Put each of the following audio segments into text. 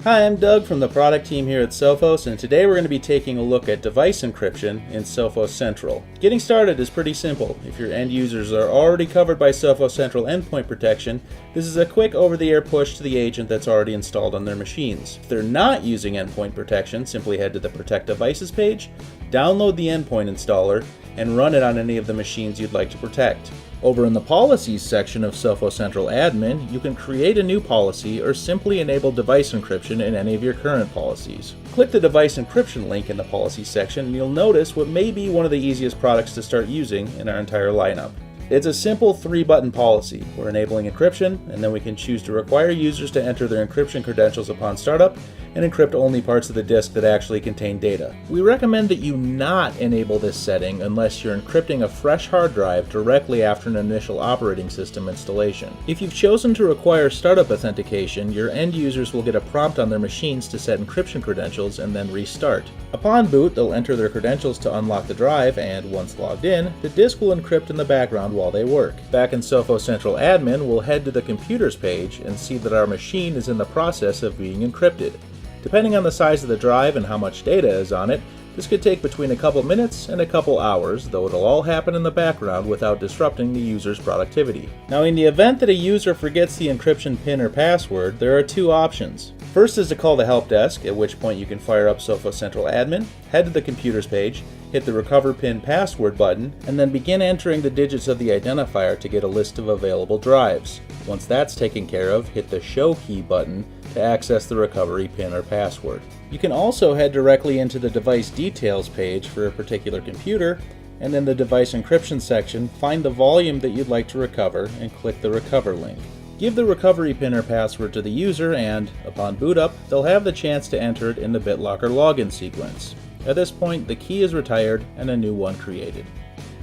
Hi, I'm Doug from the product team here at Sophos, and today we're going to be taking a look at device encryption in Sophos Central. Getting started is pretty simple. If your end users are already covered by Sophos Central endpoint protection, this is a quick over-the-air push to the agent that's already installed on their machines. If they're not using endpoint protection, simply head to the Protect Devices page, download the endpoint installer, and run it on any of the machines you'd like to protect. Over in the Policies section of Sophos Central Admin, you can create a new policy or simply enable device encryption in any of your current policies. Click the device encryption link in the Policies section and you'll notice what may be one of the easiest products to start using in our entire lineup. It's a simple 3-button policy. We're enabling encryption, and then we can choose to require users to enter their encryption credentials upon startup and encrypt only parts of the disk that actually contain data. We recommend that you not enable this setting unless you're encrypting a fresh hard drive directly after an initial operating system installation. If you've chosen to require startup authentication, your end users will get a prompt on their machines to set encryption credentials and then restart. Upon boot, they'll enter their credentials to unlock the drive, and once logged in, the disk will encrypt in the background while they work. Back in Sophos Central Admin, we'll head to the Computers page and see that our machine is in the process of being encrypted. Depending on the size of the drive and how much data is on it, this could take between a couple minutes and a couple hours, though it'll all happen in the background without disrupting the user's productivity. Now, in the event that a user forgets the encryption PIN or password, there are two options. First is to call the help desk, at which point you can fire up Sophos Central Admin, head to the Computers page, hit the Recover PIN Password button, and then begin entering the digits of the identifier to get a list of available drives. Once that's taken care of, hit the Show Key button to access the recovery PIN or password. You can also head directly into the device details page for a particular computer, and in the device encryption section, find the volume that you'd like to recover and click the Recover link. Give the recovery PIN or password to the user and, upon boot up, they'll have the chance to enter it in the BitLocker login sequence. At this point, the key is retired and a new one created.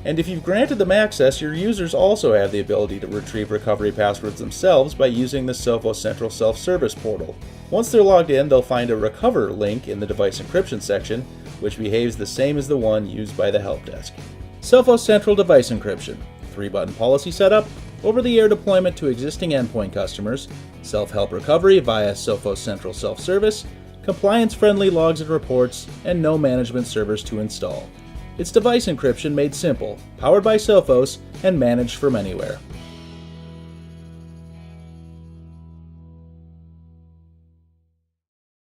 And if you've granted them access, your users also have the ability to retrieve recovery passwords themselves by using the Sophos Central Self-Service portal. Once they're logged in, they'll find a Recover link in the device encryption section, which behaves the same as the one used by the help desk. Sophos Central Device Encryption, 3-button policy setup, over-the-air deployment to existing endpoint customers, self-help recovery via Sophos Central Self-Service, compliance-friendly logs and reports, and no management servers to install. It's device encryption made simple, powered by Sophos, and managed from anywhere.